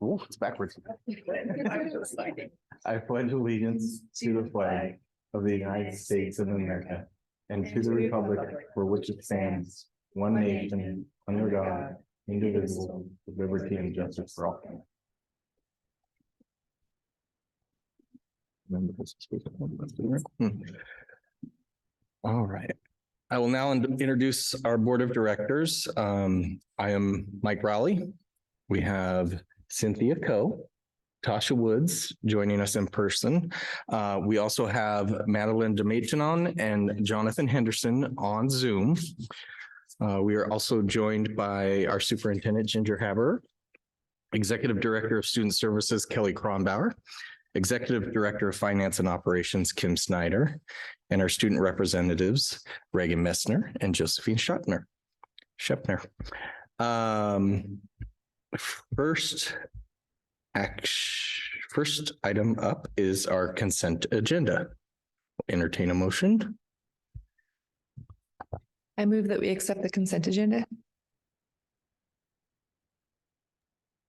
Oh, it's backwards. I pledge allegiance to the flag of the United States of America and to the republic for which it stands, one nation, under God, indivisible, with liberty and justice for all. All right. I will now introduce our board of directors. I am Mike Rowley. We have Cynthia Coe, Tasha Woods joining us in person. We also have Madeline DeMatenon and Jonathan Henderson on Zoom. We are also joined by our superintendent, Ginger Haber, Executive Director of Student Services, Kelly Kronbauer, Executive Director of Finance and Operations, Kim Snyder, and our student representatives, Reagan Messner and Josephine Schepner. First item up is our consent agenda. Entertain a motion. I move that we accept the consent agenda.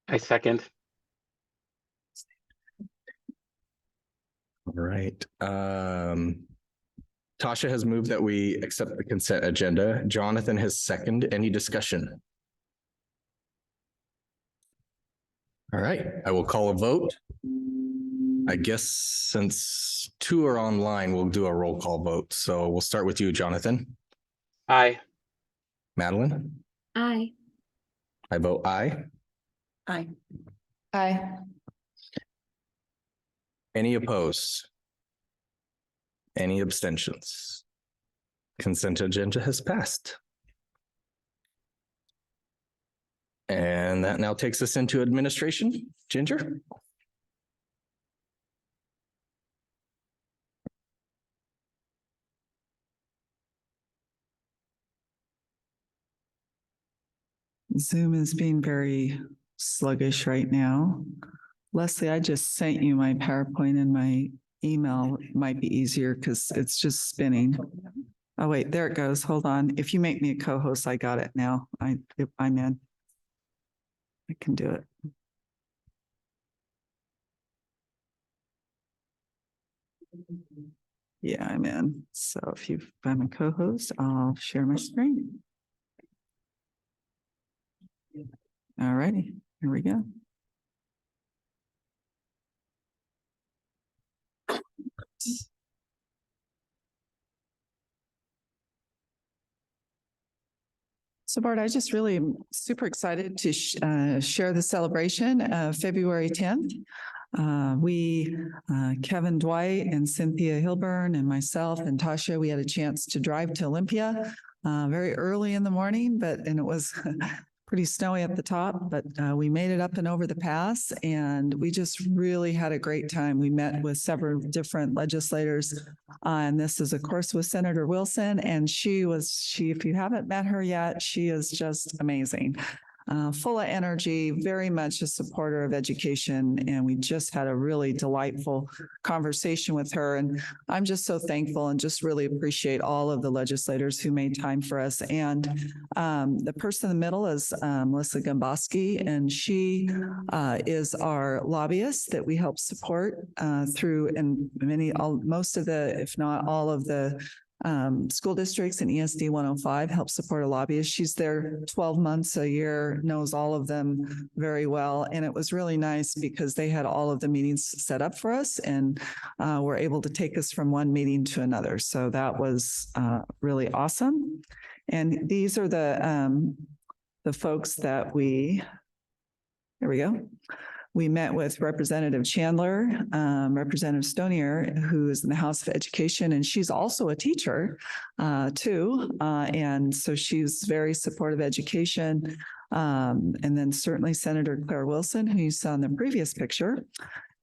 I second. All right. Tasha has moved that we accept the consent agenda. Jonathan has seconded. Any discussion? All right, I will call a vote. I guess since two are online, we'll do a roll call vote. So we'll start with you, Jonathan. Aye. Madeline? Aye. I vote aye. Aye. Aye. Any opposed? Any abstentions? Consent agenda has passed. And that now takes us into administration. Ginger? Zoom is being very sluggish right now. Leslie, I just sent you my PowerPoint and my email. It might be easier because it's just spinning. Oh, wait, there it goes. Hold on. If you make me a co-host, I got it now. I'm in. I can do it. Yeah, I'm in. So if I'm a co-host, I'll share my screen. All righty, here we go. So Bart, I just really am super excited to share the celebration of February 10th. Kevin Dwight and Cynthia Hilburn and myself and Tasha, we had a chance to drive to Olympia very early in the morning, and it was pretty snowy at the top, but we made it up and over the pass, and we just really had a great time. We met with several different legislators, and this is, of course, with Senator Wilson, and she, if you haven't met her yet, she is just amazing. Full of energy, very much a supporter of education. And we just had a really delightful conversation with her. And I'm just so thankful and just really appreciate all of the legislators who made time for us. And the person in the middle is Melissa Gomboski, and she is our lobbyist that we help support through, and most of the, if not all of the school districts and ESD 105 help support a lobbyist. She's there 12 months a year, knows all of them very well. And it was really nice because they had all of the meetings set up for us and were able to take us from one meeting to another. So that was really awesome. And these are the folks that here we go. We met with Representative Chandler, Representative Stonier, who is in the House of Education, and she's also a teacher too. And so she's very supportive of education. And then certainly Senator Claire Wilson, who you saw in the previous picture,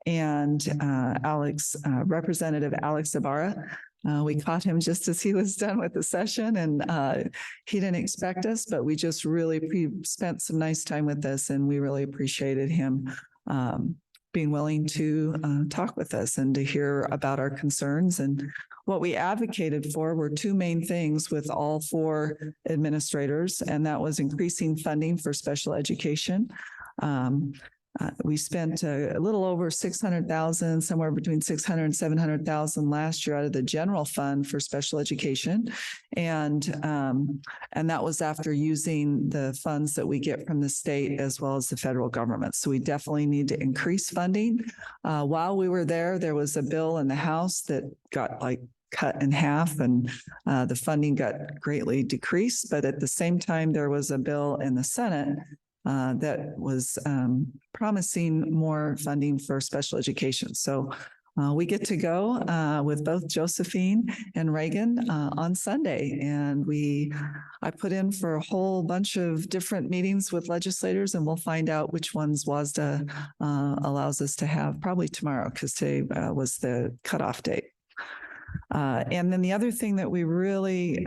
and Representative Alex Ibarra. We caught him just as he was done with the session, and he didn't expect us, but we just really spent some nice time with us, and we really appreciated him being willing to talk with us and to hear about our concerns. And what we advocated for were two main things with all four administrators, and that was increasing funding for special education. We spent a little over 600,000, somewhere between 600 and 700,000 last year out of the general fund for special education. And that was after using the funds that we get from the state as well as the federal government. So we definitely need to increase funding. While we were there was a bill in the House that got cut in half, and the funding got greatly decreased. But at the same time, there was a bill in the Senate that was promising more funding for special education. So we get to go with both Josephine and Reagan on Sunday. And I put in for a whole bunch of different meetings with legislators, and we'll find out which ones WASDA allows us to have probably tomorrow, because today was the cutoff date. And then the other thing that we really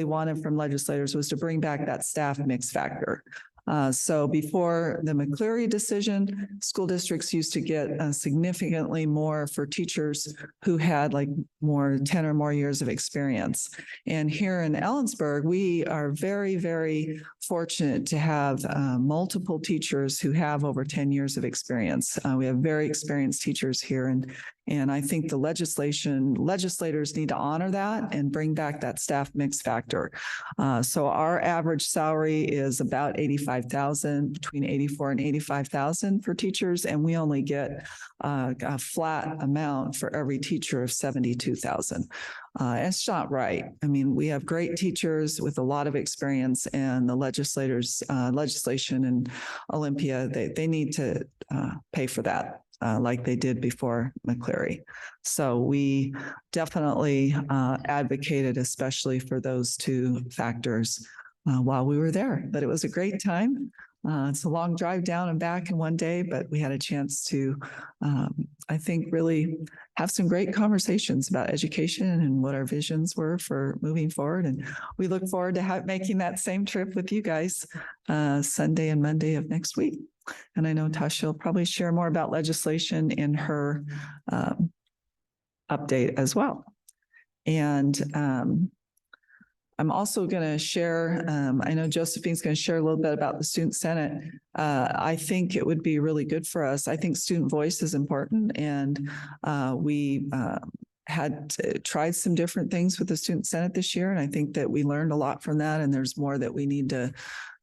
wanted from legislators was to bring back that staff mix factor. So before the McCleary decision, school districts used to get significantly more for teachers who had 10 or more years of experience. And here in Ellensburg, we are very, very fortunate to have multiple teachers who have over 10 years of experience. We have very experienced teachers here, and I think the legislators need to honor that and bring back that staff mix factor. So our average salary is about $85,000, between $84,000 and $85,000 for teachers, and we only get a flat amount for every teacher of $72,000. It's not right. I mean, we have great teachers with a lot of experience, and the legislation in Olympia, they need to pay for that. Like they did before McCleary. So we definitely advocated especially for those two factors while we were there. But it was a great time. It's a long drive down and back in one day, but we had a chance to, I think, really have some great conversations about education and what our visions were for moving forward. And we look forward to making that same trip with you guys Sunday and Monday of next week. And I know Tasha will probably share more about legislation in her update as well. And I'm also going to share, I know Josephine's going to share a little bit about the Student Senate. I think it would be really good for us. I think student voice is important, and we had tried some different things with the Student Senate this year, and I think that we learned a lot from that, and there's more that we need to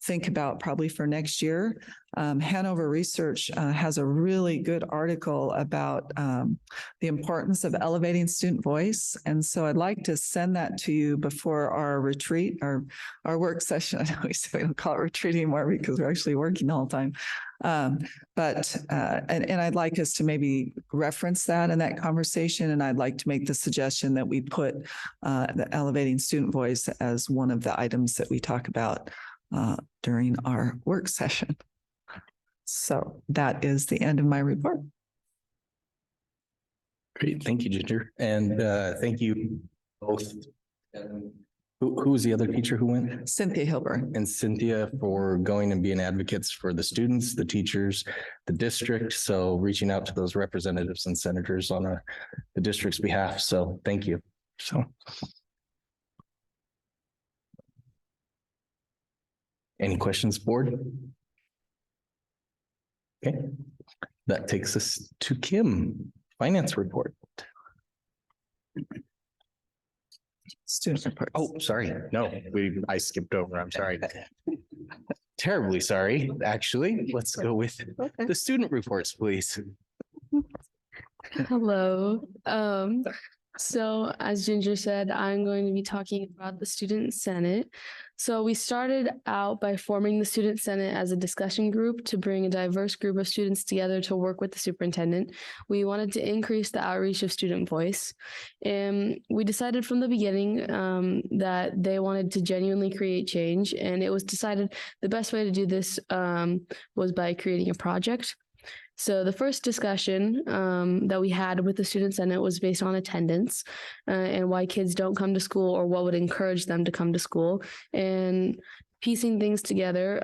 think about probably for next year. Hanover Research has a really good article about the importance of elevating student voice. And so I'd like to send that to you before our retreat, our work session. I know we don't call it retreat anymore because we're actually working all the time. But I'd like us to maybe reference that in that conversation. And I'd like to make the suggestion that we put the elevating student voice as one of the items that we talk about during our work session. So that is the end of my report. Great. Thank you, Ginger. And thank you both. Who was the other teacher who went? Cynthia Hilburn. And Cynthia for going and being advocates for the students, the teachers, the district. So reaching out to those representatives and senators on the district's behalf. So thank you. So. Any questions, board? Okay, that takes us to Kim, finance report. Student report. Oh, sorry. No, I skipped over. I'm sorry. Terribly sorry, actually. Let's go with the student reports, please. Hello. So as Ginger said, I'm going to be talking about the Student Senate. So we started out by forming the Student Senate as a discussion group to bring a diverse group of students together to work with the superintendent. We wanted to increase the outreach of student voice. And we decided from the beginning that they wanted to genuinely create change. And it was decided the best way to do this was by creating a project. So the first discussion that we had with the Student Senate was based on attendance and why kids don't come to school or what would encourage them to come to school. And piecing things together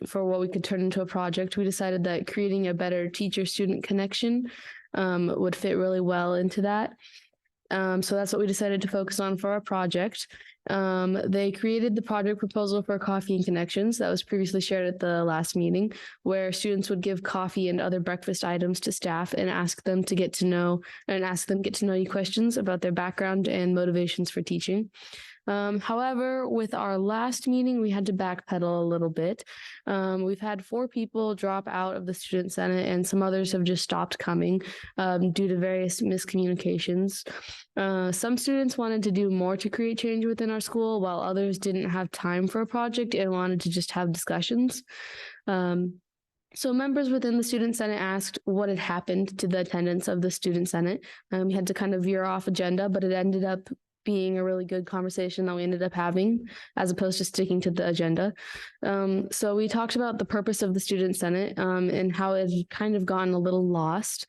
for what we could turn into a project, we decided that creating a better teacher-student connection would fit really well into that. So that's what we decided to focus on for our project. They created the project proposal for Coffee and Connections that was previously shared at the last meeting, where students would give coffee and other breakfast items to staff and ask them get to know you questions about their background and motivations for teaching. However, with our last meeting, we had to backpedal a little bit. We've had 4 people drop out of the Student Senate, and some others have just stopped coming due to various miscommunications. Some students wanted to do more to create change within our school, while others didn't have time for a project and wanted to just have discussions. So members within the Student Senate asked what had happened to the attendance of the Student Senate. We had to kind of veer off agenda, but it ended up being a really good conversation that we ended up having, as opposed to sticking to the agenda. So we talked about the purpose of the Student Senate and how it had kind of gotten a little lost.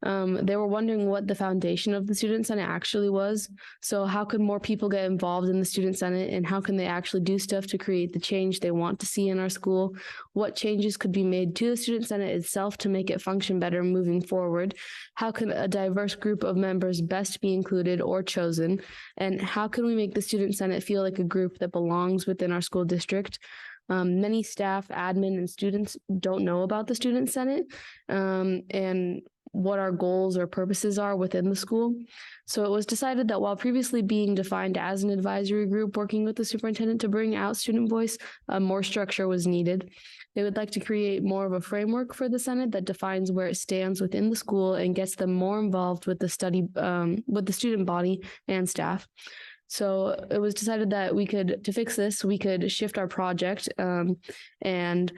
They were wondering what the foundation of the Student Senate actually was. So how could more people get involved in the Student Senate, and how can they actually do stuff to create the change they want to see in our school? What changes could be made to the Student Senate itself to make it function better moving forward? How can a diverse group of members best be included or chosen? And how can we make the Student Senate feel like a group that belongs within our school district? Many staff, admin, and students don't know about the Student Senate and what our goals or purposes are within the school. So it was decided that while previously being defined as an advisory group working with the superintendent to bring out student voice, more structure was needed. They would like to create more of a framework for the Senate that defines where it stands within the school and gets them more involved with the with the student body and staff. So it was decided that to fix this, we could shift our project and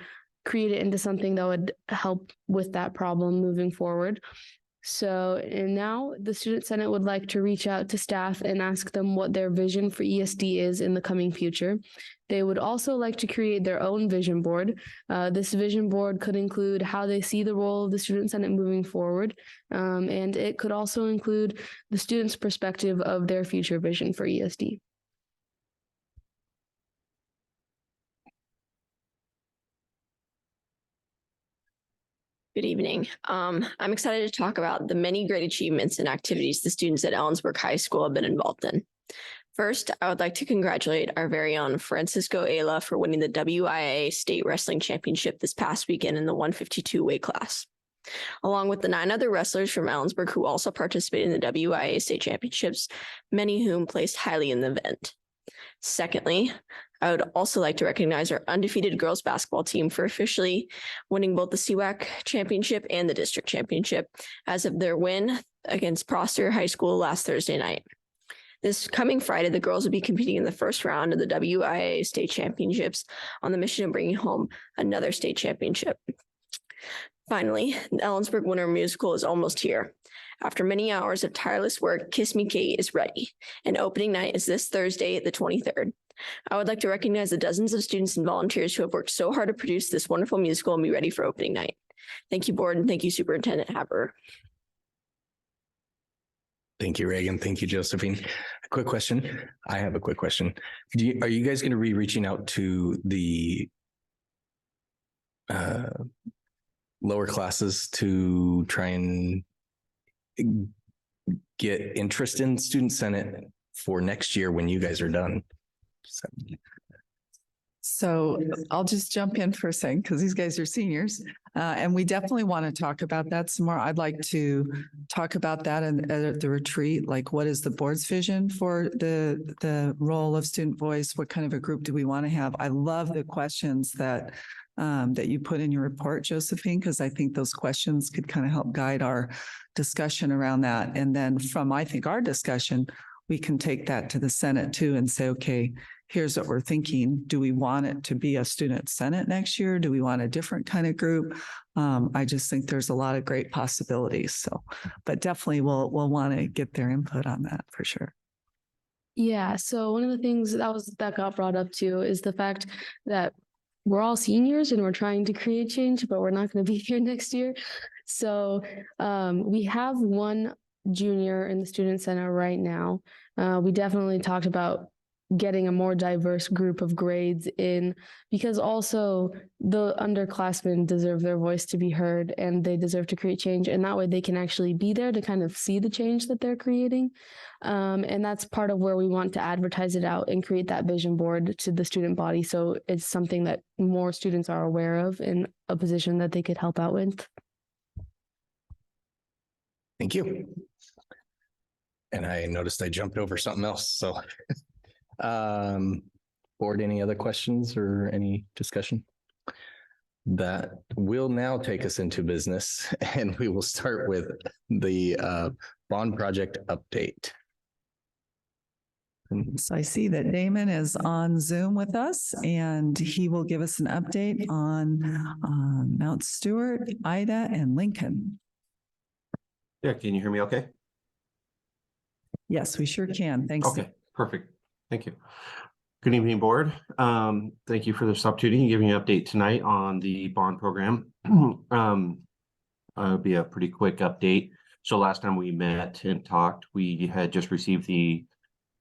create it into something that would help with that problem moving forward. So, and now the Student Senate would like to reach out to staff and ask them what their vision for ESD is in the coming future. They would also like to create their own vision board. This vision board could include how they see the role of the Student Senate moving forward, and it could also include the students' perspective of their future vision for ESD. Good evening. I'm excited to talk about the many great achievements and activities the students at Ellensburg High School have been involved in. First, I would like to congratulate our very own Francisco Ayla for winning the WIA State Wrestling Championship this past weekend in the 152 weight class, along with the 9 other wrestlers from Ellensburg who also participated in the WIA State Championships, many whom placed highly in the event. Secondly, I would also like to recognize our undefeated girls basketball team for officially winning both the CWAC championship and the district championship as of their win against Prosser High School last Thursday night. This coming Friday, the girls will be competing in the first round of the WIA state championships on the mission of bringing home another state championship. Finally, the Ellensburg Winter Musical is almost here. After many hours of tireless work, Kiss Me Kate is ready, and opening night is this Thursday, the 23rd. I would like to recognize the dozens of students and volunteers who have worked so hard to produce this wonderful musical and be ready for opening night. Thank you, board, and thank you, Superintendent Haber. Thank you, Reagan. Thank you, Josephine. A quick question. I have a quick question. Are you guys going to be reaching out to the lower classes to try and get interest in Student Senate for next year when you guys are done? So I'll just jump in for a second because these guys are seniors. And we definitely want to talk about that some more. I'd like to talk about that at the retreat, like what is the board's vision for the role of student voice? What kind of a group do we want to have? I love the questions that you put in your report, Josephine, because I think those questions could kind of help guide our discussion around that. And then from, I think, our discussion, we can take that to the Senate too and say, okay, here's what we're thinking. Do we want it to be a student Senate next year? Do we want a different kind of group? I just think there's a lot of great possibilities. So, but definitely we'll want to get their input on that for sure. Yeah, so one of the things that got brought up too is the fact that we're all seniors and we're trying to create change, but we're not going to be here next year. So we have one junior in the Student Center right now. We definitely talked about getting a more diverse group of grades in, because also the underclassmen deserve their voice to be heard and they deserve to create change. And that way they can actually be there to kind of see the change that they're creating. And that's part of where we want to advertise it out and create that vision board to the student body. So it's something that more students are aware of in a position that they could help out with. Thank you. And I noticed I jumped over something else, so. Board, any other questions or any discussion? That will now take us into business, and we will start with the bond project update. So I see that Damon is on Zoom with us and he will give us an update on Mount Stewart, Ida, and Lincoln. Yeah, can you hear me okay? Yes, we sure can. Thanks. Okay, perfect. Thank you. Good evening, board. Thank you for this opportunity to give you an update tonight on the bond program. It'll be a pretty quick update. So last time we met and talked, we had just received the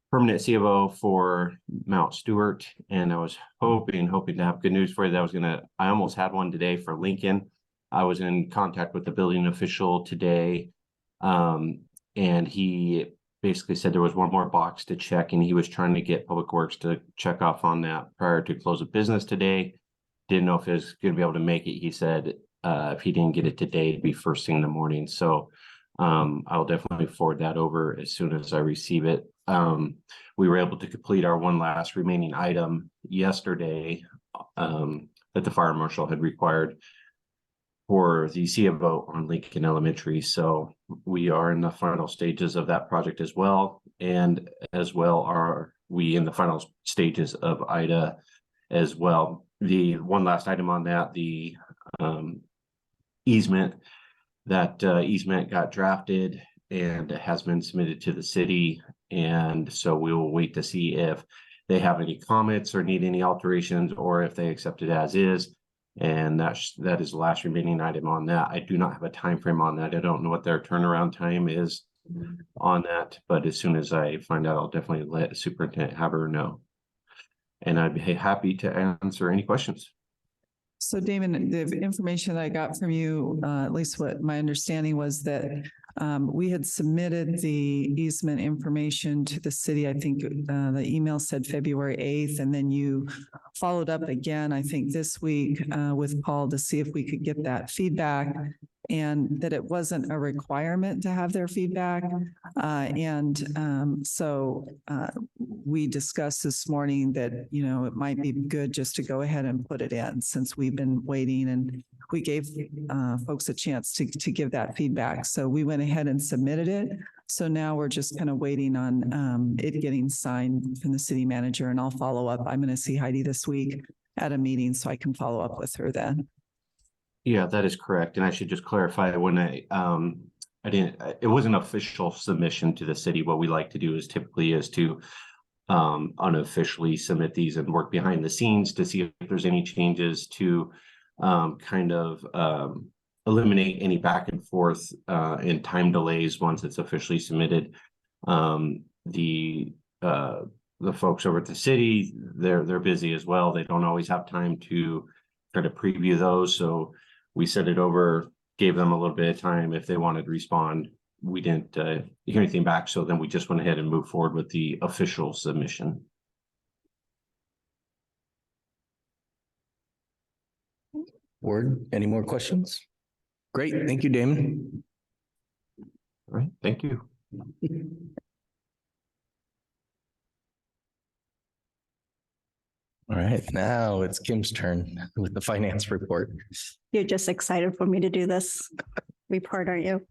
permanent C of O for Mount Stewart, and I was hoping to have good news for you. I almost had one today for Lincoln. I was in contact with the building official today, and he basically said there was one more box to check, and he was trying to get Public Works to check off on that prior to close of business today. Didn't know if he was going to be able to make it. He said if he didn't get it today, it'd be first thing in the morning. So I'll definitely forward that over as soon as I receive it. We were able to complete our one last remaining item yesterday that the fire marshal had required for the C of O on Lincoln Elementary. So we are in the final stages of that project as well. And as well are we in the final stages of Ida as well. The one last item on that, the easement, that easement got drafted and has been submitted to the city. And so we will wait to see if they have any comments or need any alterations, or if they accept it as is. And that is the last remaining item on that. I do not have a time frame on that. I don't know what their turnaround time is on that, but as soon as I find out, I'll definitely let the superintendent have her know. And I'd be happy to answer any questions. So Damon, the information that I got from you, at least what my understanding was that we had submitted the easement information to the city. I think the email said February 8th, and then you followed up again, I think this week with Paul to see if we could get that feedback, and that it wasn't a requirement to have their feedback. So we discussed this morning that, you know, it might be good just to go ahead and put it in, since we've been waiting, and we gave folks a chance to give that feedback. So we went ahead and submitted it. So now we're just kind of waiting on it getting signed from the city manager, and I'll follow up. I'm going to see Heidi this week at a meeting, so I can follow up with her then. Yeah, that is correct. And I should just clarify, when it was an official submission to the city. What we like to do is typically to unofficially submit these and work behind the scenes to see if there's any changes to eliminate any back and forth and time delays once it's officially submitted. The folks over at the city, they're busy as well. They don't always have time to try to preview those. So we sent it over, gave them a little bit of time if they wanted to respond. We didn't hear anything back, so then we just went ahead and moved forward with the official submission. Board, any more questions? Great, thank you, Damon. All right, thank you. All right, now it's Kim's turn with the finance report. You're just excited for me to do this report, aren't you?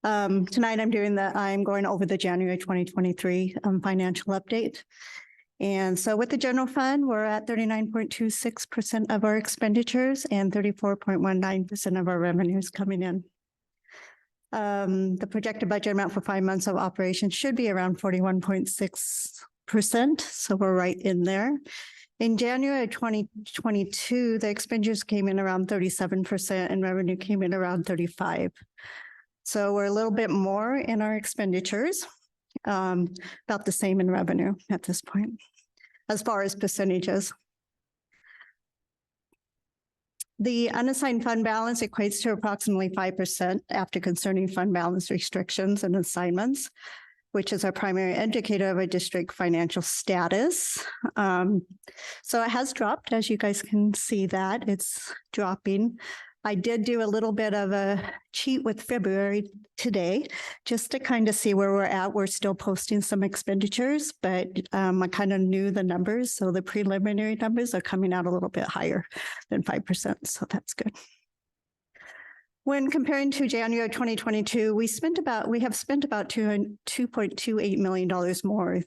Tonight I'm going over the January 2023 financial update. And so with the general fund, we're at 39.26% of our expenditures and 34.19% of our revenues coming in. The projected budget amount for 5 months of operations should be around 41.6%. So we're right in there. In January 2022, the expenditures came in around 37% and revenue came in around 35%. So we're a little bit more in our expenditures. about the same in revenue at this point, as far as percentages. The unassigned fund balance equates to approximately 5% after concerning fund balance restrictions and assignments, which is our primary indicator of a district financial status. So it has dropped, as you guys can see that it's dropping. I did do a little bit of a cheat with February today, just to kind of see where we're at. We're still posting some expenditures, but I kind of knew the numbers. So the preliminary numbers are coming out a little bit higher than 5%. So that's good. When comparing to January 2022, we have spent about $2.28 million more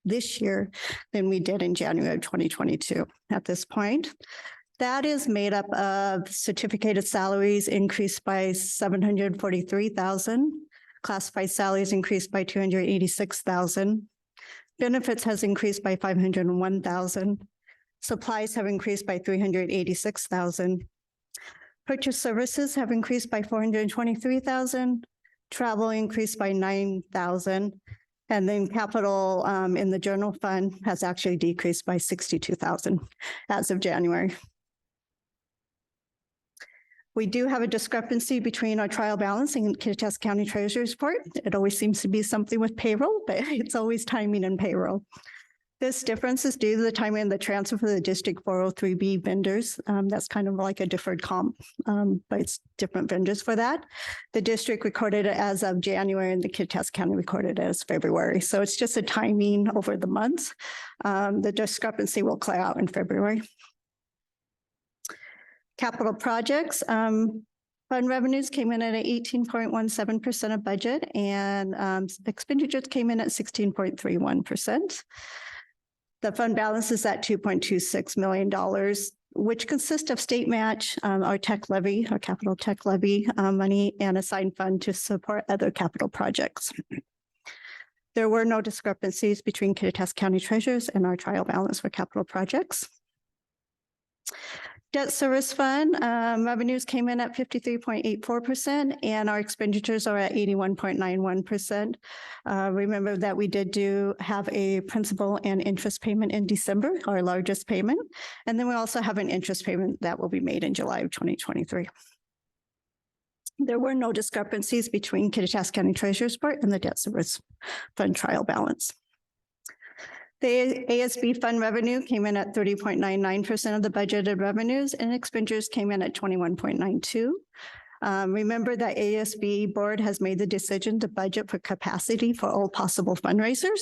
this year than we did in January 2022 at this point. That is made up of certificated salaries increased by 743,000, classified salaries increased by 286,000, benefits has increased by 501,000, supplies have increased by 386,000, purchase services have increased by 423,000, travel increased by 9,000, and then capital in the general fund has actually decreased by 62,000 as of January. We do have a discrepancy between our trial balance and Kittitas County Treasurer's report. It always seems to be something with payroll, but it's always timing and payroll. This difference is due to the timing of the transfer for the District 403B vendors. That's kind of like a deferred comp, but it's different vendors for that. The district recorded it as of January and the Kittitas County recorded it as February. So it's just a timing over the months. The discrepancy will clear out in February. Capital projects, fund revenues came in at 18.17% of budget and expenditures came in at 16.31%. The fund balance is at $2.26 million, which consists of state match, our tech levy, our capital tech levy money, and assigned fund to support other capital projects. There were no discrepancies between Kittitas County Treasurers and our trial balance for capital projects. Debt service fund revenues came in at 53.84% and our expenditures are at 81.91%. Remember that we did have a principal and interest payment in December, our largest payment. And then we also have an interest payment that will be made in July of 2023. There were no discrepancies between Kittitas County Treasurer's report and the debt service fund trial balance. The ASB fund revenue came in at 30.99% of the budgeted revenues and expenditures came in at 21.92%. Remember that ASB board has made the decision to budget for capacity for all possible fundraisers.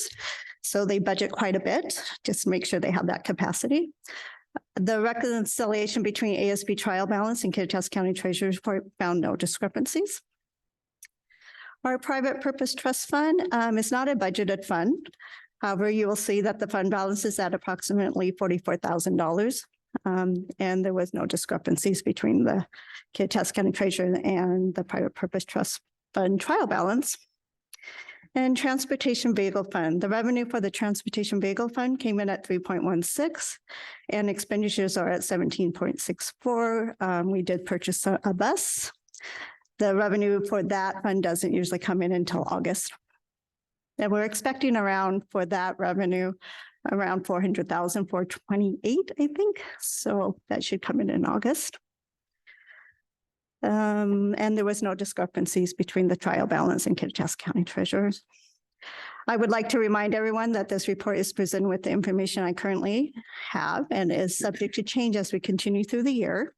So they budget quite a bit, just to make sure they have that capacity. The reconciliation between ASB trial balance and Kittitas County Treasurer's report found no discrepancies. Our private purpose trust fund is not a budgeted fund. However, you will see that the fund balance is at approximately $44,000. And there was no discrepancies between the Kittitas County Treasurer and the private purpose trust fund trial balance. And transportation vehicle fund, the revenue for the transportation vehicle fund came in at 3.16 and expenditures are at 17.64. We did purchase a bus. The revenue for that fund doesn't usually come in until August. And we're expecting for that revenue, around 400,000, 428, I think. So that should come in August. And there was no discrepancies between the trial balance and Kittitas County Treasurers. I would like to remind everyone that this report is presented with the information I currently have and is subject to change as we continue through the year.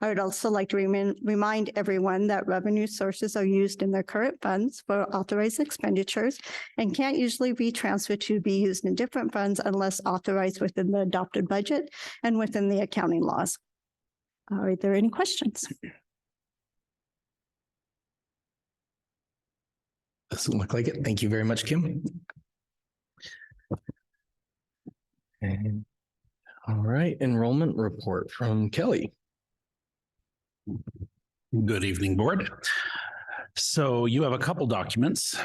I would also like to remind everyone that revenue sources are used in their current funds for authorized expenditures and can't usually be transferred to be used in different funds unless authorized within the adopted budget and within the accounting laws. Are there any questions? Doesn't look like it. Thank you very much, Kim. And all right, enrollment report from Kelly. Good evening, board. So you have a couple documents.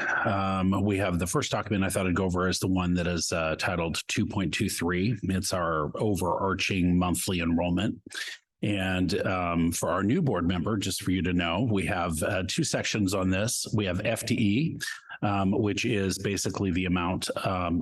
We have the first document I thought I'd go over is the one that is titled 2.23. It's our overarching monthly enrollment. And for our new board member, just for you to know, we have two sections on this. We have FTE, which is basically the amount,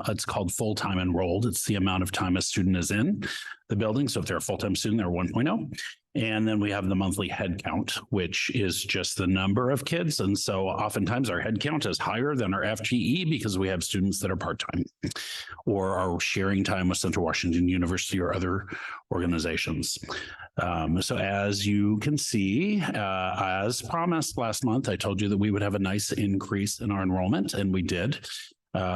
it's called full-time enrolled. It's the amount of time a student is in the building. So if they're a full-time student, they're 1.0. And then we have the monthly head count, which is just the number of kids. And so oftentimes our head count is higher than our FTE because we have students that are part-time or are sharing time with Central Washington University or other organizations. So as you can see, as promised last month, I told you that we would have a nice increase in our enrollment, and we did.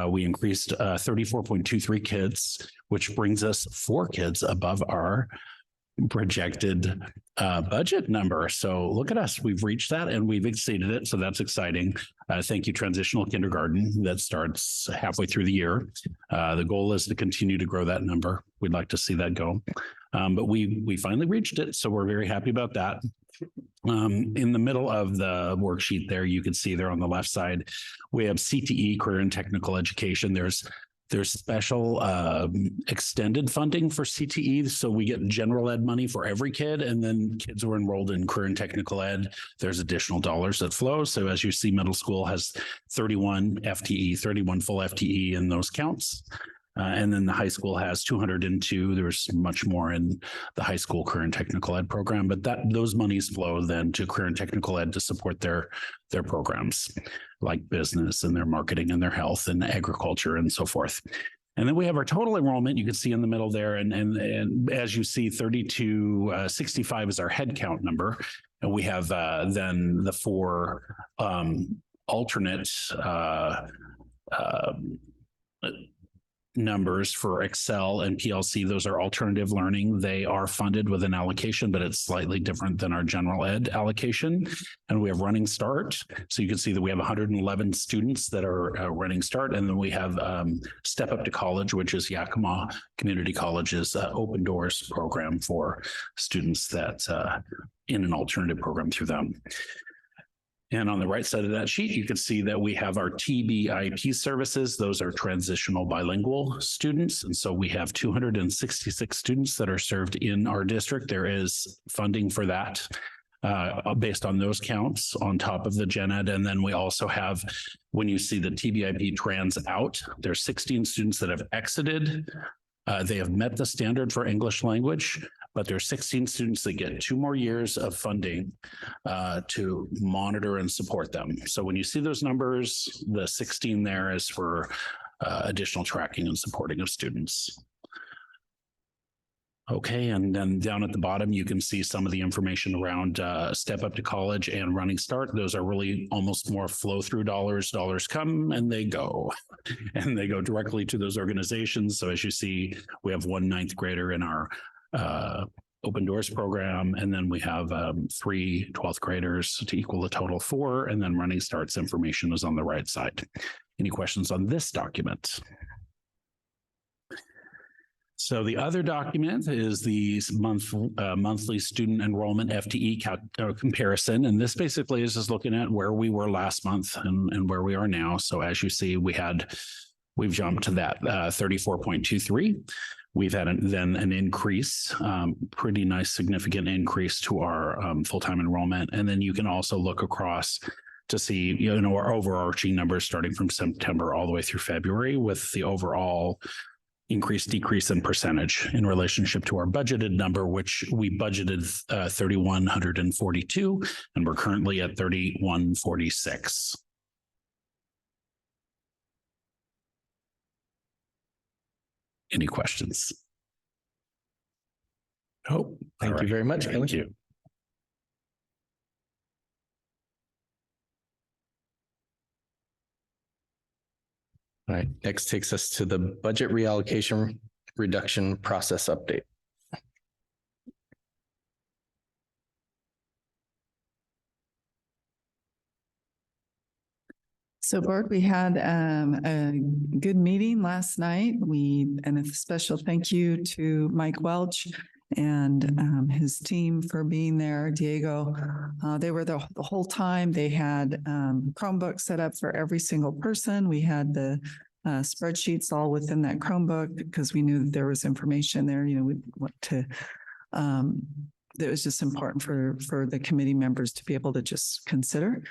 We increased 34.23 kids, which brings us 4 kids above our projected budget number. So look at us. We've reached that and we've exceeded it. So that's exciting. Thank you, Transitional Kindergarten. That starts halfway through the year. The goal is to continue to grow that number. We'd like to see that go. But we finally reached it. So we're very happy about that. In the middle of the worksheet there, you can see there on the left side, we have CTE, career and technical education. There's special extended funding for CTE. So we get general ed money for every kid. And then kids who are enrolled in career and technical ed, there's additional dollars that flow. So as you see, middle school has 31 FTE, 31 full FTE in those counts. And then the high school has 202. There's much more in the high school career and technical ed program, but those monies flow then to career and technical ed to support their programs like business and their marketing and their health and agriculture and so forth. And then we have our total enrollment. You can see in the middle there. And as you see, 3265 is our head count number. And we have then the 4 alternate numbers for Excel and PLC. Those are alternative learning. They are funded with an allocation, but it's slightly different than our general ed allocation. And we have Running Start. So you can see that we have 111 students that are Running Start. And then we have Step Up to College, which is Yakima Community College's Open Doors program for students that in an alternative program through them. And on the right side of that sheet, you can see that we have our TBIP services. Those are transitional bilingual students. And so we have 266 students that are served in our district. There is funding for that based on those counts on top of the gen ed. And then we also have, when you see the TBIP trans out, there's 16 students that have exited. They have met the standard for English language, but there's 16 students that get 2 more years of funding to monitor and support them. So when you see those numbers, the 16 there is for additional tracking and supporting of students. Okay, and then down at the bottom, you can see some of the information around Step Up to College and Running Start. Those are really almost more flow through dollars. Dollars come and they go, and they go directly to those organizations. So as you see, we have 1 9th grader in our Open Doors program, and then we have 3 12th graders to equal a total 4, and then Running Start's information is on the right side. Any questions on this document? So the other document is the monthly student enrollment FTE comparison. And this basically is just looking at where we were last month and where we are now. So as you see, we've jumped to that 34.23. We've had then an increase, pretty nice, significant increase to our full-time enrollment. And then you can also look across to see, our overarching numbers starting from September all the way through February with the overall increase, decrease in percentage in relationship to our budgeted number, which we budgeted 3,142, and we're currently at 3,146. Any questions? Oh, thank you very much. Thank you. All right, next takes us to the budget reallocation reduction process update. So Board, we had a good meeting last night. And a special thank you to Mike Welch and his team for being there. Diego, they were the whole time. They had Chromebooks set up for every single person. We had the spreadsheets all within that Chromebook because we knew that there was information there. We want to. That was just important for the committee members to be able to just consider.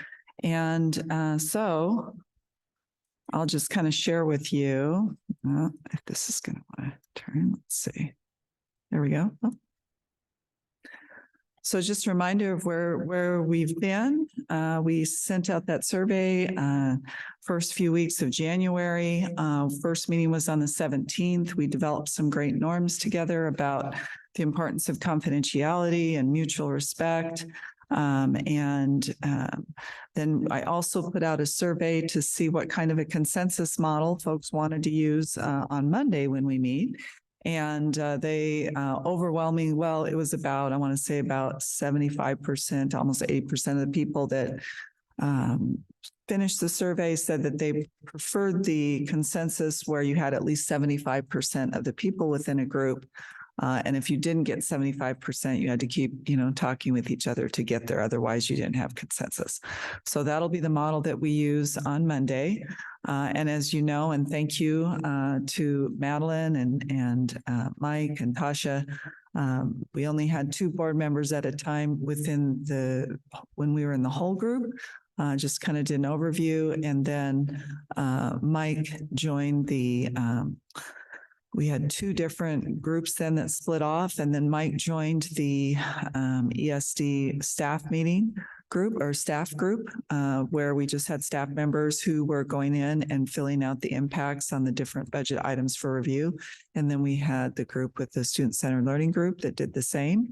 And so I'll just kind of share with you, if this is going to want to turn, let's see. There we go. Oh. So just a reminder of where we've been. We sent out that survey first few weeks of January. First meeting was on the 17th. We developed some great norms together about the importance of confidentiality and mutual respect. Then I also put out a survey to see what kind of a consensus model folks wanted to use on Monday when we meet. And they overwhelming, well, it was about, I want to say about 75%, almost 80% of the people that finished the survey said that they preferred the consensus where you had at least 75% of the people within a group. And if you didn't get 75%, you had to keep, talking with each other to get there. Otherwise, you didn't have consensus. So that'll be the model that we use on Monday. And as you know, and thank you to Madeline and Mike and Tasha, we only had 2 board members at a time when we were in the whole group. Just kind of did an overview. And then Mike joined we had 2 different groups then that split off, and then Mike joined the ESD staff meeting group or staff group, where we just had staff members who were going in and filling out the impacts on the different budget items for review. And then we had the group with the student-centered learning group that did the same.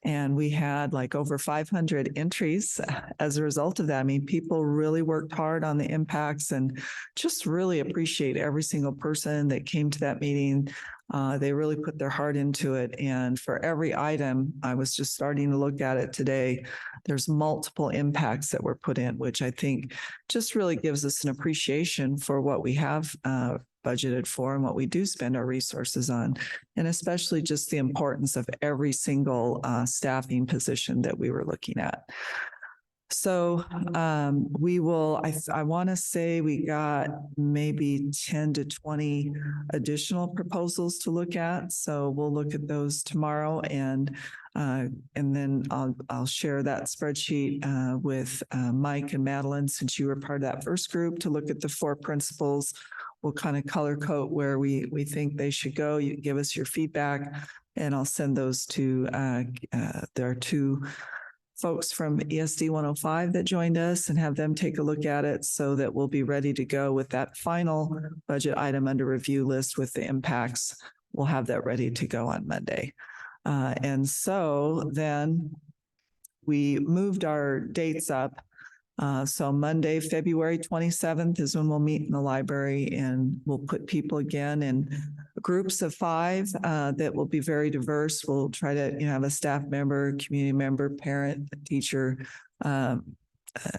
And we had like over 500 entries as a result of that. I mean, people really worked hard on the impacts and just really appreciate every single person that came to that meeting. They really put their heart into it. And for every item, I was just starting to look at it today, there's multiple impacts that were put in, which I think just really gives us an appreciation for what we have budgeted for and what we do spend our resources on, and especially just the importance of every single staffing position that we were looking at. So I want to say we got maybe 10 to 20 additional proposals to look at. So we'll look at those tomorrow, and then I'll share that spreadsheet with Mike and Madeline, since you were part of that first group, to look at the 4 principles. We'll kind of color code where we think they should go. You can give us your feedback, and I'll send those to there are 2 folks from ESD 105 that joined us, and have them take a look at it so that we'll be ready to go with that final budget item under review list with the impacts. We'll have that ready to go on Monday. And so then we moved our dates up. So Monday, February 27th is when we'll meet in the library, and we'll put people again in groups of 5 that will be very diverse. We'll try to have a staff member, community member, parent, teacher, an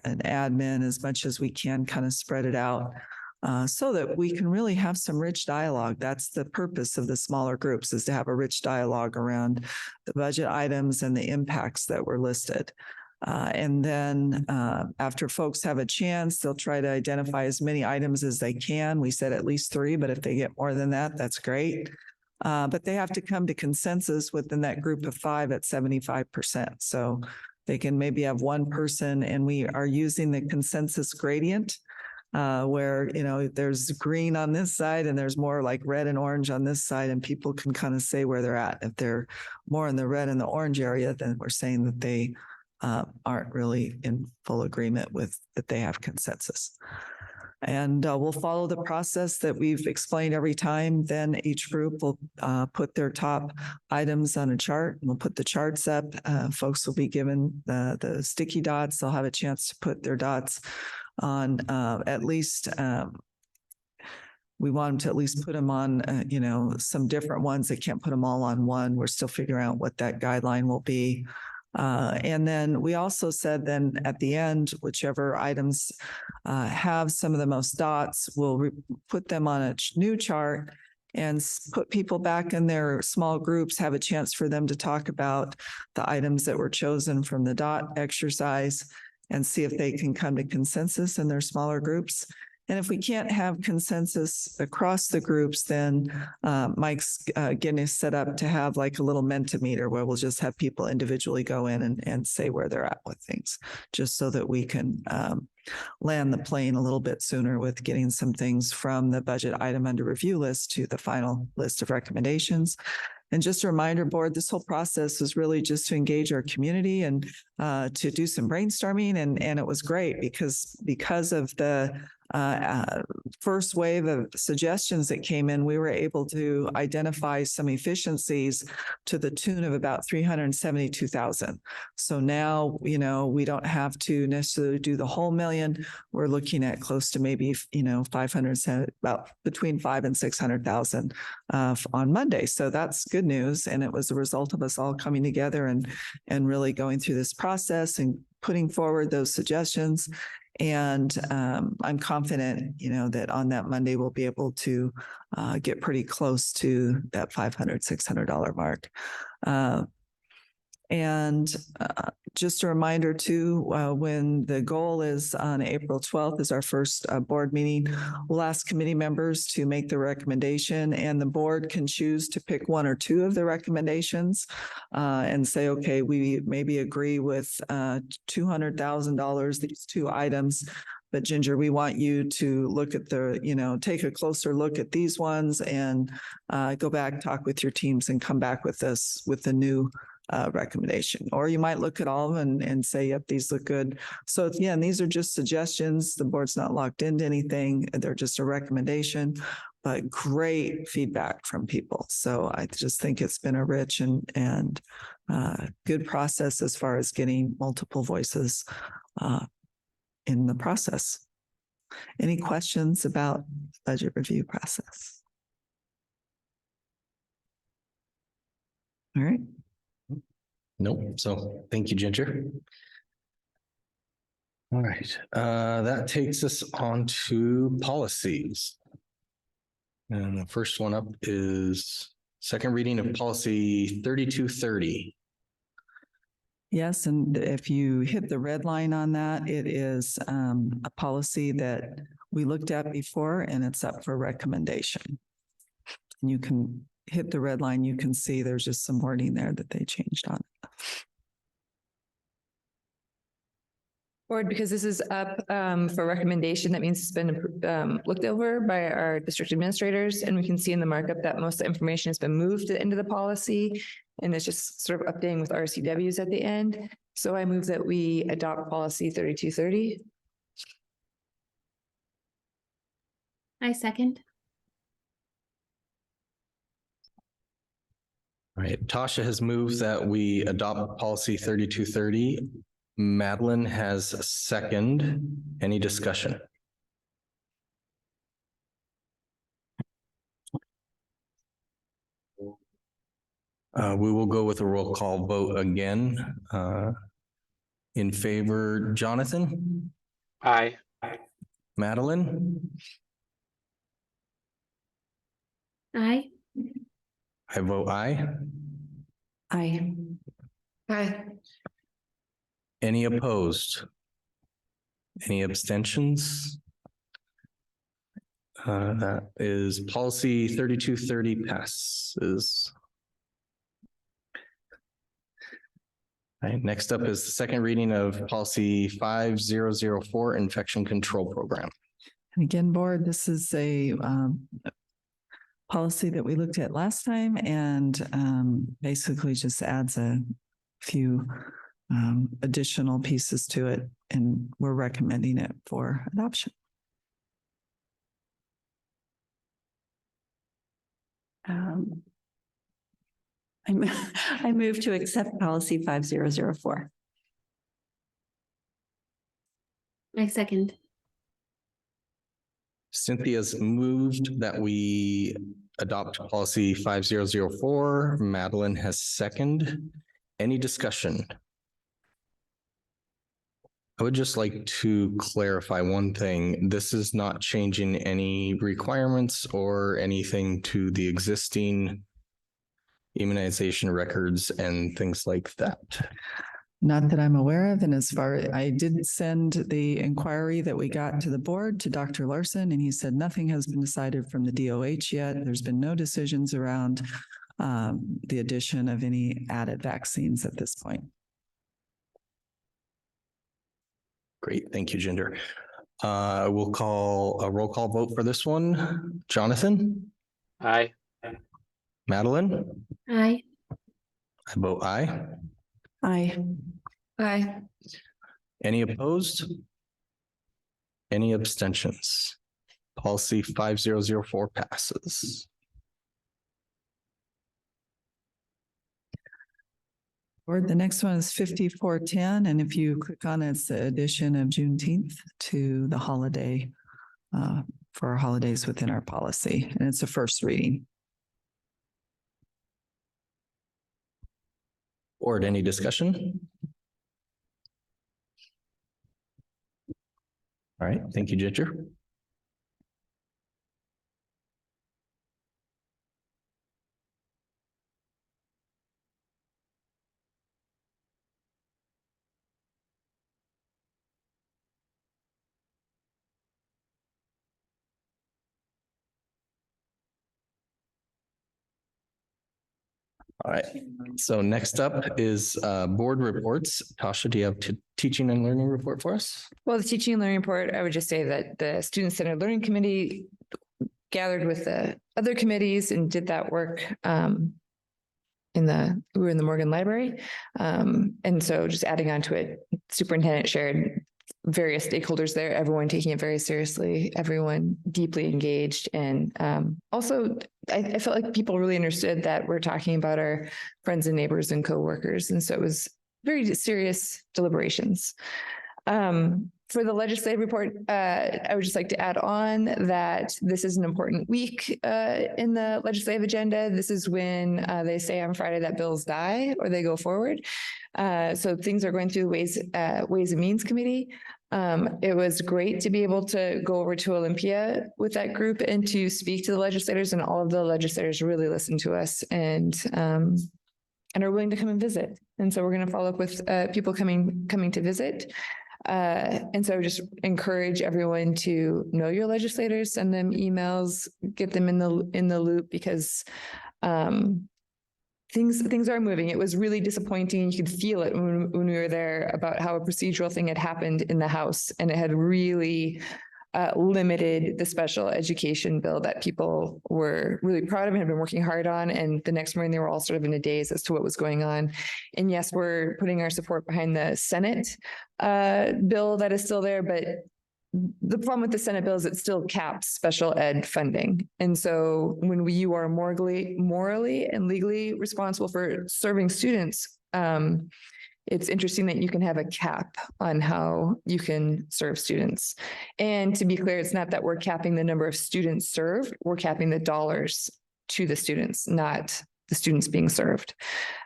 admin, as much as we can, kind of spread it out so that we can really have some rich dialogue. That's the purpose of the smaller groups, is to have a rich dialogue around the budget items and the impacts that were listed. And then after folks have a chance, they'll try to identify as many items as they can. We said at least 3, but if they get more than that, that's great. But they have to come to consensus within that group of 5 at 75%. So they can maybe have one person, and we are using the consensus gradient where, there's green on this side and there's more like red and orange on this side, and people can kind of say where they're at. If they're more in the red and the orange area, then we're saying that they aren't really in full agreement with that they have consensus. And we'll follow the process that we've explained every time. Then each group will put their top items on a chart, and we'll put the charts up. Folks will be given the sticky dots. They'll have a chance to put their dots on at least we want them to at least put them on, some different ones. They can't put them all on one. We're still figuring out what that guideline will be. And then we also said then at the end, whichever items have some of the most dots, we'll put them on a new chart and put people back in their small groups, have a chance for them to talk about the items that were chosen from the dot exercise and see if they can come to consensus in their smaller groups. And if we can't have consensus across the groups, then Mike's getting us set up to have like a little Mentimeter where we'll just have people individually go in and say where they're at with things, just so that we can land the plane a little bit sooner with getting some things from the budget item under review list to the final list of recommendations. And just a reminder, board, this whole process was really just to engage our community and to do some brainstorming. And it was great because of the first wave of suggestions that came in, we were able to identify some efficiencies to the tune of about 372,000. So now, we don't have to necessarily do the whole million. We're looking at close to maybe, 500, about between 500,000 and 600,000 on Monday. So that's good news. And it was a result of us all coming together and really going through this process and putting forward those suggestions. And I'm confident, that on that Monday, we'll be able to get pretty close to that $500, $600 mark. And just a reminder too, when the goal is on April 12th is our first board meeting, we'll ask committee members to make the recommendation, and the board can choose to pick one or two of the recommendations and say, okay, we maybe agree with $200,000, these two items. But Ginger, we want you to look at take a closer look at these ones and go back, talk with your teams and come back with us with the new recommendation. Or you might look at all of them and say, yep, these look good. So again, these are just suggestions. The board's not locked into anything. They're just a recommendation, but great feedback from people. So I just think it's been a rich and good process as far as getting multiple voices in the process. Any questions about the budget review process? All right. Nope. So thank you, Ginger. All right. That takes us on to policies. And the first one up is second reading of policy 3230. Yes, and if you hit the red line on that, it is a policy that we looked at before and it's up for recommendation. And you can hit the red line, you can see there's just some wording there that they changed on it. Board, because this is up for recommendation, that means it's been looked over by our district administrators, and we can see in the markup that most of the information has been moved to the end of the policy, and it's just sort of updating with RCWs at the end. So I move that we adopt policy 3230. I second. All right. Tasha has moved that we adopt policy 3230. Madeline has a second. Any discussion? We will go with a roll call vote again. In favor, Jonathan? Aye. Madeline? Aye. I vote aye. Aye. Aye. Any opposed? Any abstentions? That is policy 3230 passes. All right, next up is the second reading of policy 5004, infection control program. And again, board, this is a policy that we looked at last time and basically just adds a few additional pieces to it, and we're recommending it for adoption. I move to accept policy 5004. I second. Cynthia's moved that we adopt policy 5004. Madeline has second. Any discussion? I would just like to clarify one thing. This is not changing any requirements or anything to the existing immunization records and things like that. Not that I'm aware of. And as far, I did send the inquiry that we got to the board to Dr. Larson, and he said nothing has been decided from the DOH yet. There's been no decisions around the addition of any added vaccines at this point. Great. Thank you, Ginger. We'll call a roll call vote for this one. Jonathan, Aye. Madeline, Aye. I vote aye. Aye. Aye. Any opposed? Any abstentions? Policy 5004 passes. Board, the next one is 5410, and if you click on it, it's the addition of Juneteenth to the holiday for our holidays within our policy, and it's a first reading. Board, any discussion? All right, thank you, Ginger. All right, so next up is board reports. Tasha, do you have teaching and learning report for us? Well, the teaching and learning report, I would just say that the Student-Centered Learning Committee gathered with the other committees and did that work we were in the Morgan Library. And so just adding on to it, superintendent shared various stakeholders there, everyone taking it very seriously, everyone deeply engaged. And also, I felt like people really understood that we're talking about our friends and neighbors and coworkers. And so it was very serious deliberations. For the legislative report, I would just like to add on that this is an important week in the legislative agenda. This is when they say on Friday that bills die or they go forward. So things are going through the Ways and Means Committee. It was great to be able to go over to Olympia with that group and to speak to the legislators, and all of the legislators really listened to us and are willing to come and visit. And so we're going to follow up with people coming to visit. And so just encourage everyone to know your legislators, send them emails, get them in the loop, because things are moving. It was really disappointing. You could feel it when we were there about how a procedural thing had happened in the House, and it had really limited the special education bill that people were really proud of and had been working hard on. And the next morning, they were all sort of in a daze as to what was going on. And yes, we're putting our support behind the Senate bill that is still there, but the problem with the Senate bill is it still caps special ed funding. And so when you are morally and legally responsible for serving students, it's interesting that you can have a cap on how you can serve students. And to be clear, it's not that we're capping the number of students served, we're capping the dollars to the students, not the students being served.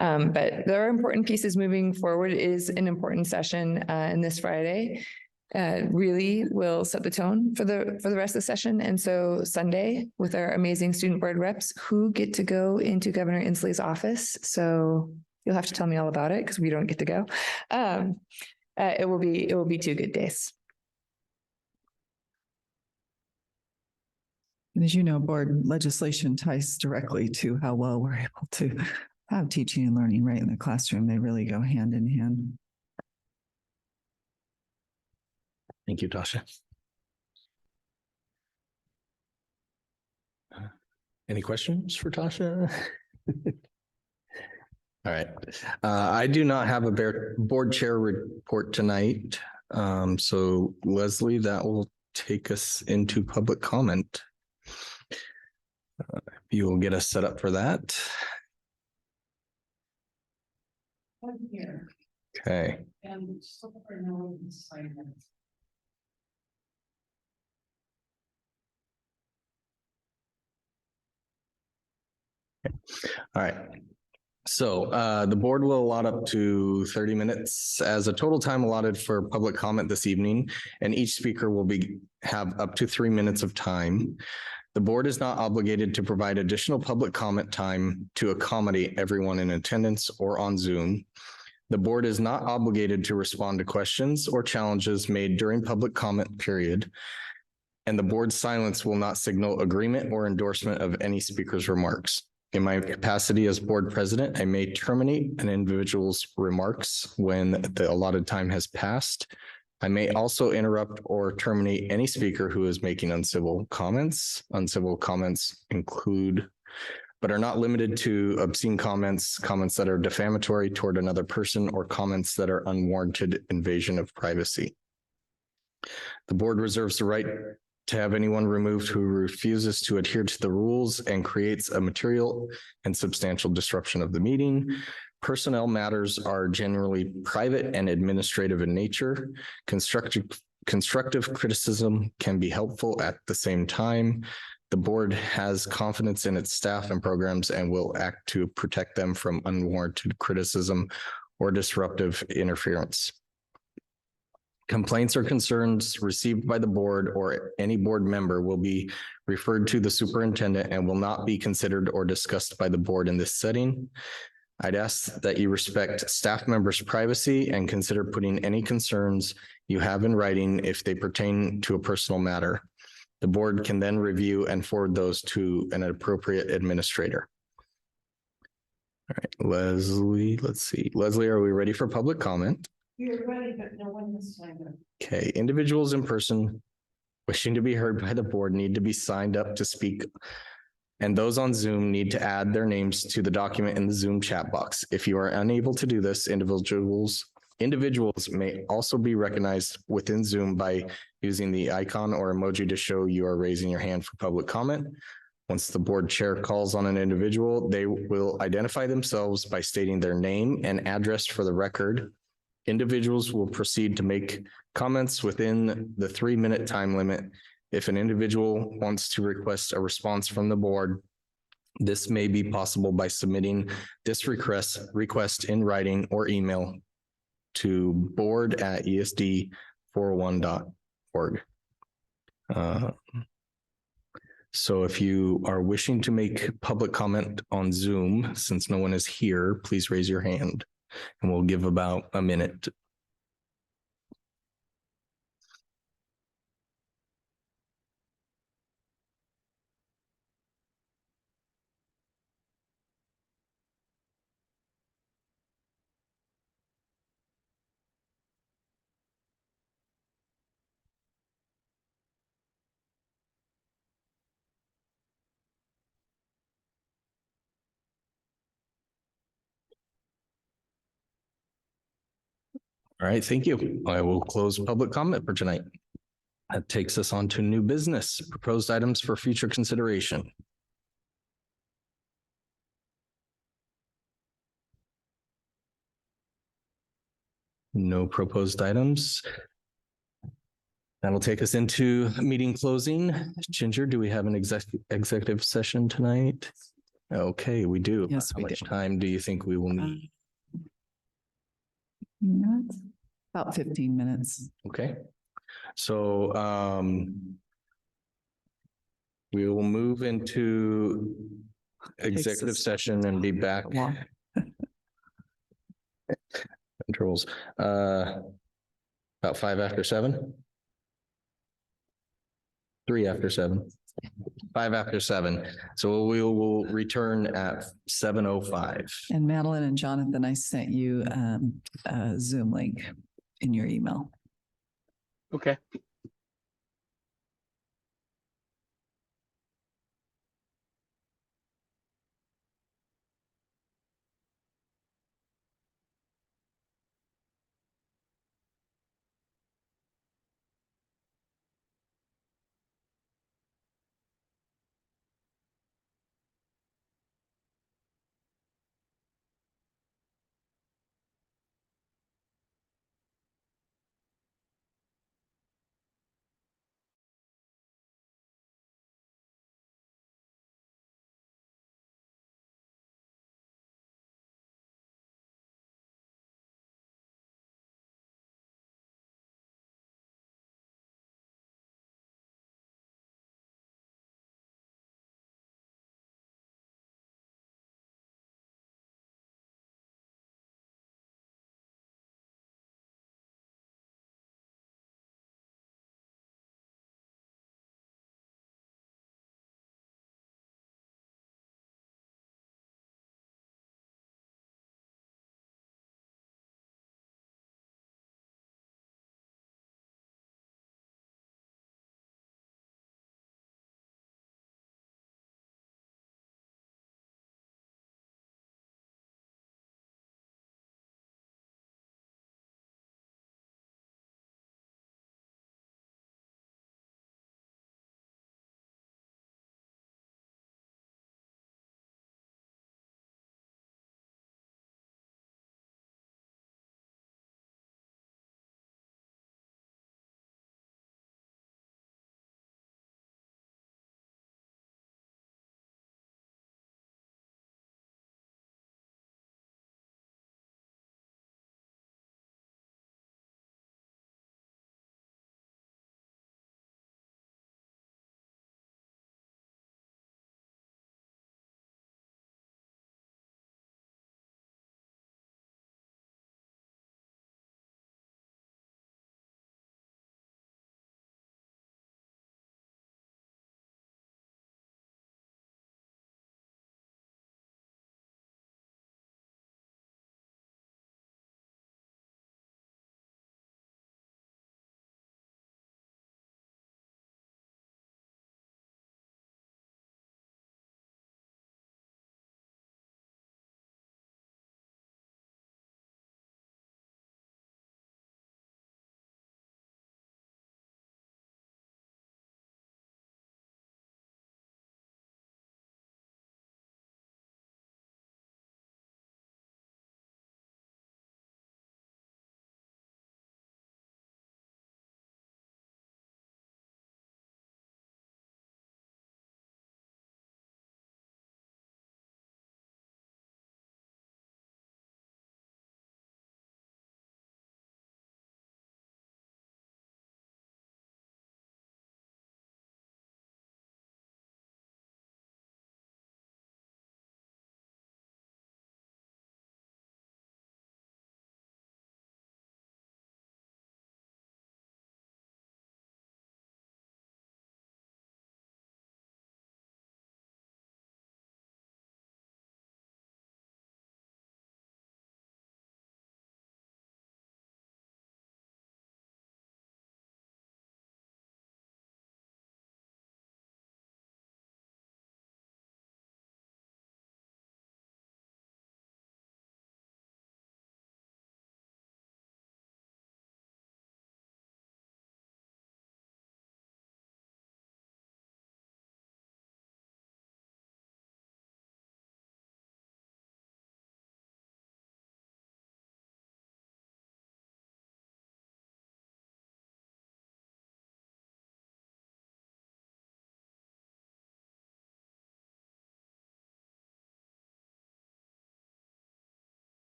But there are important pieces moving forward. It is an important session in this Friday. Really will set the tone for the rest of the session. And so Sunday, with our amazing student board reps who get to go into Governor Inslee's office. So you'll have to tell me all about it because we don't get to go. It will be 2 good days. And as you know, board legislation ties directly to how well we're able to have teaching and learning right in the classroom. They really go hand in hand. Thank you, Tasha. Any questions for Tasha? All right. I do not have a board chair report tonight. So Leslie, that will take us into public comment. You will get us set up for that. Okay. All right. So the board will allot up to 30 minutes as a total time allotted for public comment this evening, and each speaker will have up to 3 minutes of time. The board is not obligated to provide additional public comment time to accommodate everyone in attendance or on Zoom. The board is not obligated to respond to questions or challenges made during public comment period, and the board's silence will not signal agreement or endorsement of any speaker's remarks. In my capacity as board president, I may terminate an individual's remarks when the allotted time has passed. I may also interrupt or terminate any speaker who is making uncivil comments. Uncivil comments include, but are not limited to, obscene comments, comments that are defamatory toward another person, or comments that are unwarranted invasion of privacy. The board reserves the right to have anyone removed who refuses to adhere to the rules and creates a material and substantial disruption of the meeting. Personnel matters are generally private and administrative in nature. Constructive criticism can be helpful at the same time. The board has confidence in its staff and programs and will act to protect them from unwarranted criticism or disruptive interference. Complaints or concerns received by the board or any board member will be referred to the superintendent and will not be considered or discussed by the board in this setting. I'd ask that you respect staff members' privacy and consider putting any concerns you have in writing if they pertain to a personal matter. The board can then review and forward those to an appropriate administrator. All right, Leslie, let's see. Leslie, are we ready for public comment? You're ready, but no one has signed up. Okay, individuals in person wishing to be heard by the board need to be signed up to speak, and those on Zoom need to add their names to the document in the Zoom chat box. If you are unable to do this, individuals may also be recognized within Zoom by using the icon or emoji to show you are raising your hand for public comment. Once the board chair calls on an individual, they will identify themselves by stating their name and address for the record. Individuals will proceed to make comments within the 3-minute time limit. If an individual wants to request a response from the board, this may be possible by submitting this request in writing or email to board@esd41.org. So if you are wishing to make public comment on Zoom, since no one is here, please raise your hand. And we'll give about a minute. All right, thank you. I will close public comment for tonight. That takes us on to new business, proposed items for future consideration. No proposed items. That'll take us into meeting closing. Ginger, do we have an executive session tonight? Okay, we do. Yes, How we much do. time do you think we will need? About 15 minutes. Okay, so we will move into executive us session and be back. Long. Controls, about 5 after 7. 3 after 7. 5 after 7. So we will return at 7:05. And Madeline and Jonathan, I sent you a Zoom link in your email. Okay.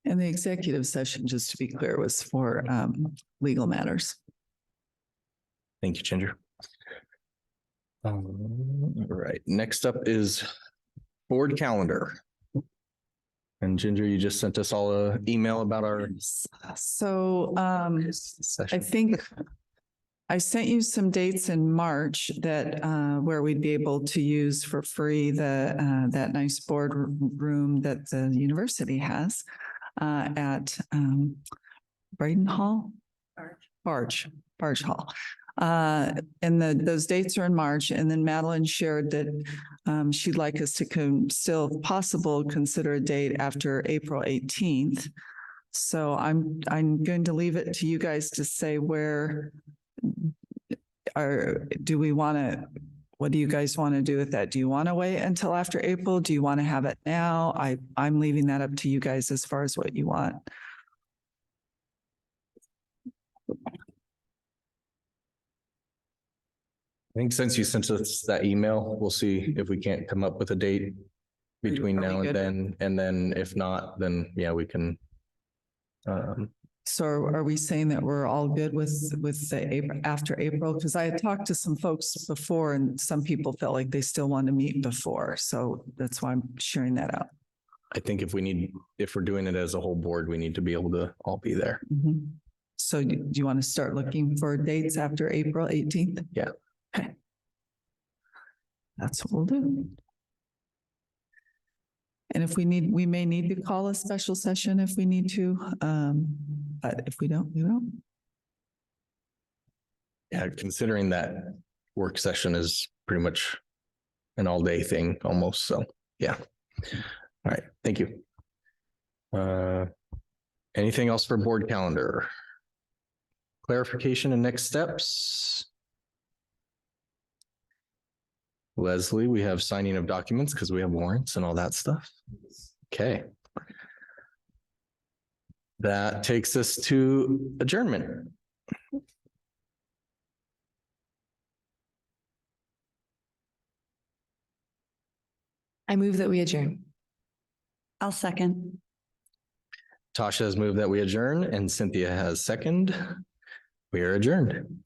And the executive session, just to be clear, was for legal matters. Thank you, Ginger. All right, next up is board calendar. And Ginger, you just sent us all an email about our So I session. think I sent you some dates in March that where we'd be able to use for free the that nice board room that the university has at Braden Hall? Barge Hall. And those dates are in March. And then Madeline shared that she'd like us to still if possible consider a date after April 18th. So I'm going to leave it to you guys to say where do we want to, what do you guys want to do with that? Do you want to wait until after April? Do you want to have it now? I'm leaving that up to you guys as far as what you want. I think since you sent us that email, we'll see if we can't come up with a date between Are we now and good? then. And then if not, then yeah, we can. So are we saying that we're all good with the April, after April? Because I had talked to some folks before and some people felt like they still want to meet before. So that's why I'm sharing that out. I think if we're doing it as a whole board, we need to be able to all be there. Mhm. So do you want to start looking for dates after April 18th? Yeah. Okay. That's what we'll do. And if we may need to call a special session if we need to. But if we don't, we won't. Yeah, considering that work session is pretty much an all-day thing almost. So, yeah. All right, thank you. Anything else for board calendar? Clarification and next steps? Leslie, we have signing of documents because we have warrants and all that stuff. Okay. That takes us to adjournment. I move that we adjourn. I'll second. Tasha has moved that we adjourn and Cynthia has second. We are adjourned.